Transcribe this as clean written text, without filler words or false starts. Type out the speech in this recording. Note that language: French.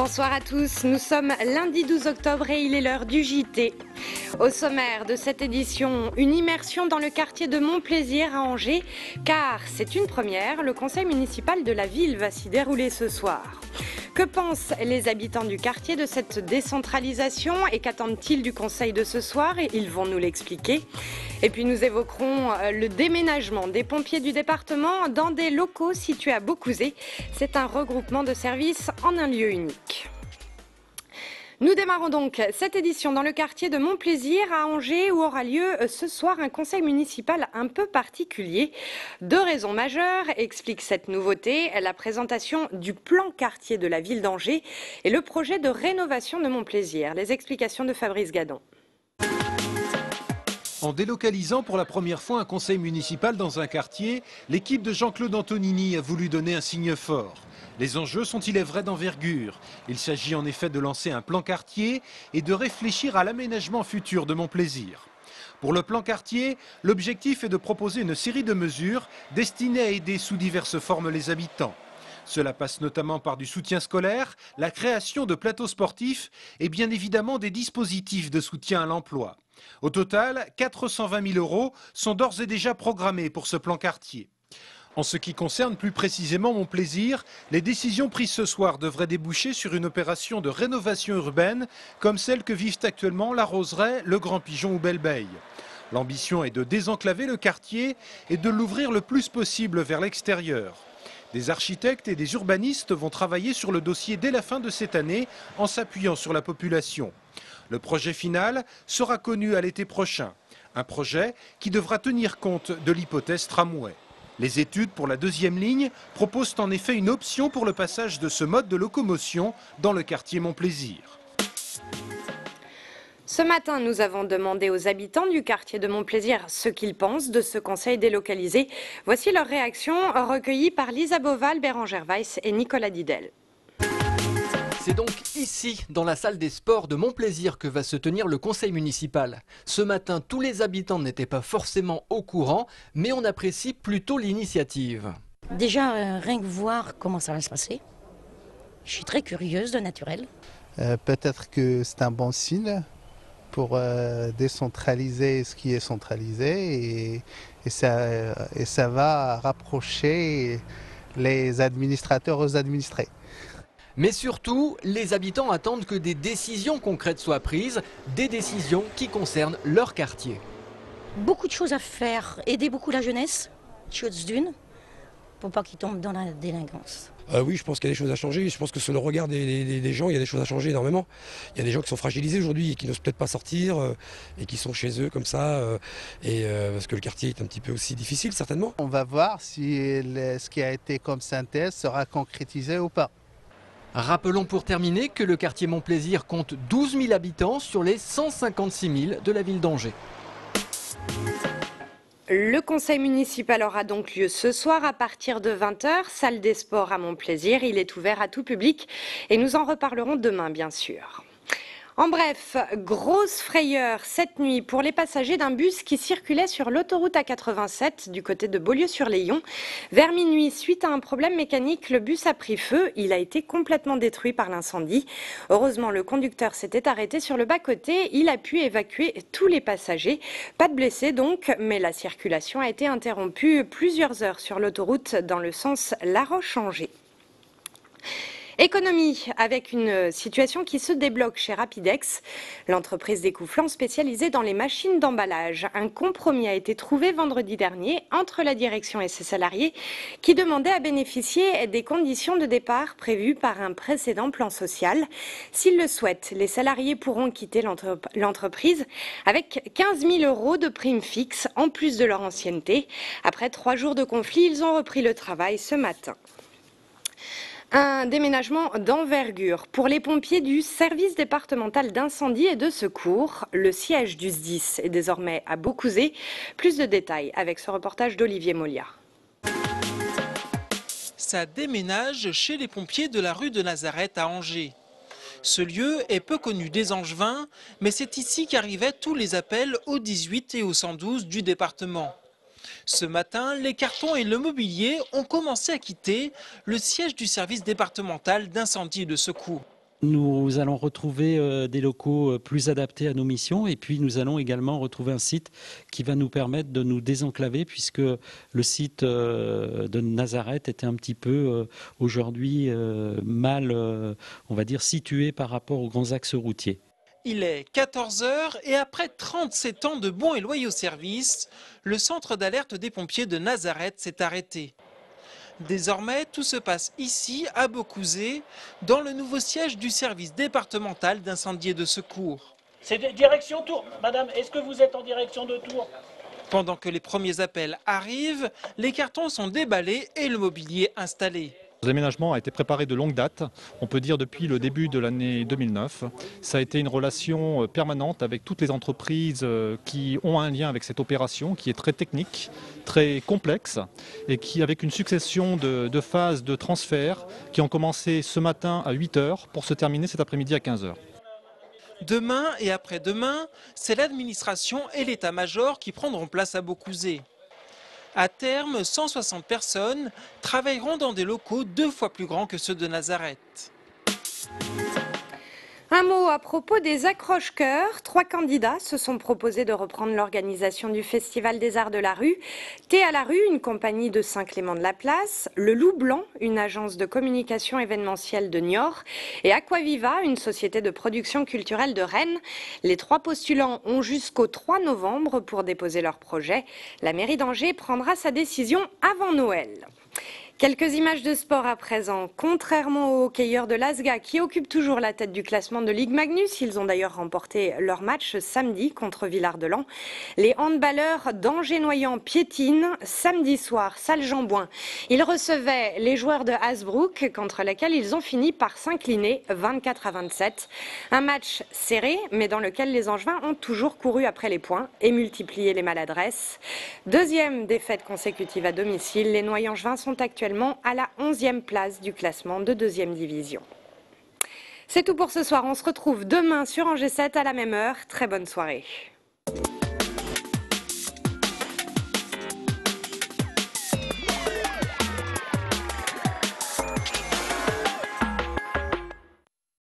Bonsoir à tous, nous sommes lundi 12 octobre et il est l'heure du JT. Au sommaire de cette édition, une immersion dans le quartier de Montplaisir à Angers, car c'est une première, le conseil municipal de la ville va s'y dérouler ce soir. Que pensent les habitants du quartier de cette décentralisation et qu'attendent-ils du conseil de ce soir? Et ils vont nous l'expliquer. Et puis nous évoquerons le déménagement des pompiers du département dans des locaux situés à Beaucouzé. C'est un regroupement de services en un lieu unique. Nous démarrons donc cette édition dans le quartier de Montplaisir à Angers où aura lieu ce soir un conseil municipal un peu particulier. Deux raisons majeures expliquent cette nouveauté, la présentation du plan quartier de la ville d'Angers et le projet de rénovation de Montplaisir. Les explications de Fabrice Gadon. En délocalisant pour la première fois un conseil municipal dans un quartier, l'équipe de Jean-Claude Antonini a voulu donner un signe fort. Les enjeux sont, il est vrai, d'envergure. Il s'agit en effet de lancer un plan quartier et de réfléchir à l'aménagement futur de Montplaisir. Pour le plan quartier, l'objectif est de proposer une série de mesures destinées à aider sous diverses formes les habitants. Cela passe notamment par du soutien scolaire, la création de plateaux sportifs et bien évidemment des dispositifs de soutien à l'emploi. Au total, 420 000 € sont d'ores et déjà programmés pour ce plan quartier. En ce qui concerne plus précisément Montplaisir, les décisions prises ce soir devraient déboucher sur une opération de rénovation urbaine comme celle que vivent actuellement la Roseraie, le Grand Pigeon ou Belle-Beille. L'ambition est de désenclaver le quartier et de l'ouvrir le plus possible vers l'extérieur. Des architectes et des urbanistes vont travailler sur le dossier dès la fin de cette année en s'appuyant sur la population. Le projet final sera connu à l'été prochain. Un projet qui devra tenir compte de l'hypothèse tramway. Les études pour la deuxième ligne proposent en effet une option pour le passage de ce mode de locomotion dans le quartier Montplaisir. Ce matin, nous avons demandé aux habitants du quartier de Montplaisir ce qu'ils pensent de ce conseil délocalisé. Voici leurs réactions recueillies par Lisa Boval, Bérangère Weiss et Nicolas Didel. C'est donc ici, dans la salle des sports de Montplaisir, que va se tenir le conseil municipal. Ce matin, tous les habitants n'étaient pas forcément au courant, mais on apprécie plutôt l'initiative. Déjà, rien que voir comment ça va se passer. Je suis très curieuse de naturel. Peut-être que c'est un bon signe pour décentraliser ce qui est centralisé et ça va rapprocher les administrateurs aux administrés. Mais surtout, les habitants attendent que des décisions concrètes soient prises, des décisions qui concernent leur quartier. Beaucoup de choses à faire, aider beaucoup la jeunesse, chose d'une, pour pas qu'ils tombent dans la délinquance. Oui, je pense qu'il y a des choses à changer. Je pense que sur le regard des gens, il y a des choses à changer énormément. Il y a des gens qui sont fragilisés aujourd'hui et qui n'osent peut-être pas sortir et qui sont chez eux comme ça. Parce que le quartier est un petit peu aussi difficile, certainement. On va voir si ce qui a été comme synthèse sera concrétisé ou pas. Rappelons pour terminer que le quartier Montplaisir compte 12 000 habitants sur les 156 000 de la ville d'Angers. Le conseil municipal aura donc lieu ce soir à partir de 20 h, salle des sports à Montplaisir. Il est ouvert à tout public et nous en reparlerons demain, bien sûr. En bref, grosse frayeur cette nuit pour les passagers d'un bus qui circulait sur l'autoroute A87 du côté de Beaulieu-sur-Layon. Vers minuit, suite à un problème mécanique, le bus a pris feu. Il a été complètement détruit par l'incendie. Heureusement, le conducteur s'était arrêté sur le bas-côté. Il a pu évacuer tous les passagers. Pas de blessés donc, mais la circulation a été interrompue plusieurs heures sur l'autoroute dans le sens La Roche-Angers. Économie, avec une situation qui se débloque chez Rapidex, l'entreprise des Coufflans spécialisée dans les machines d'emballage. Un compromis a été trouvé vendredi dernier entre la direction et ses salariés qui demandaient à bénéficier des conditions de départ prévues par un précédent plan social. S'ils le souhaitent, les salariés pourront quitter l'entreprise avec 15 000 € de prime fixe en plus de leur ancienneté. Après 3 jours de conflit, ils ont repris le travail ce matin. Un déménagement d'envergure pour les pompiers du service départemental d'incendie et de secours. Le siège du SDIS est désormais à Beaucouzé. Plus de détails avec ce reportage d'Olivier Moliard. Ça déménage chez les pompiers de la rue de Nazareth à Angers. Ce lieu est peu connu des Angevins, mais c'est ici qu'arrivaient tous les appels au 18 et au 112 du département. Ce matin, les cartons et le mobilier ont commencé à quitter le siège du service départemental d'incendie et de secours. Nous allons retrouver des locaux plus adaptés à nos missions et puis nous allons également retrouver un site qui va nous permettre de nous désenclaver puisque le site de Nazareth était un petit peu aujourd'hui mal, on va dire, situé par rapport aux grands axes routiers. Il est 14 h et après 37 ans de bons et loyaux services, le centre d'alerte des pompiers de Nazareth s'est arrêté. Désormais, tout se passe ici, à Beaucouzé, dans le nouveau siège du service départemental d'incendie et de secours. C'est direction Tours. Madame, est-ce que vous êtes en direction de Tours? Pendant que les premiers appels arrivent, les cartons sont déballés et le mobilier installé. Le déménagement a été préparé de longue date, on peut dire depuis le début de l'année 2009. Ça a été une relation permanente avec toutes les entreprises qui ont un lien avec cette opération qui est très technique, très complexe et qui, avec une succession de phases de transfert qui ont commencé ce matin à 8 h pour se terminer cet après-midi à 15 h. Demain et après-demain, c'est l'administration et l'état-major qui prendront place à Beaucouzé. À terme, 160 personnes travailleront dans des locaux 2 fois plus grands que ceux de Nazareth. Un mot à propos des accroche-cœurs. 3 candidats se sont proposés de reprendre l'organisation du Festival des Arts de la Rue. Thé à la Rue, une compagnie de Saint-Clément-de-la-Place, Le Loup Blanc, une agence de communication événementielle de Niort, et Aquaviva, une société de production culturelle de Rennes. Les 3 postulants ont jusqu'au 3 novembre pour déposer leur projet. La mairie d'Angers prendra sa décision avant Noël. Quelques images de sport à présent. Contrairement aux hockeyeurs de l'Asga qui occupent toujours la tête du classement de Ligue Magnus, ils ont d'ailleurs remporté leur match samedi contre Villard-de-Lans. Les handballeurs d'Angers-Noyant piétinent samedi soir, salle Jean-Bouin. Ils recevaient les joueurs de Hasbrook contre lesquels ils ont fini par s'incliner 24-27. Un match serré mais dans lequel les Angevins ont toujours couru après les points et multiplié les maladresses. Deuxième défaite consécutive à domicile, les Noyangevins sont actuellement à la 11e place du classement de 2e division. C'est tout pour ce soir. On se retrouve demain sur Angers 7 à la même heure. Très bonne soirée.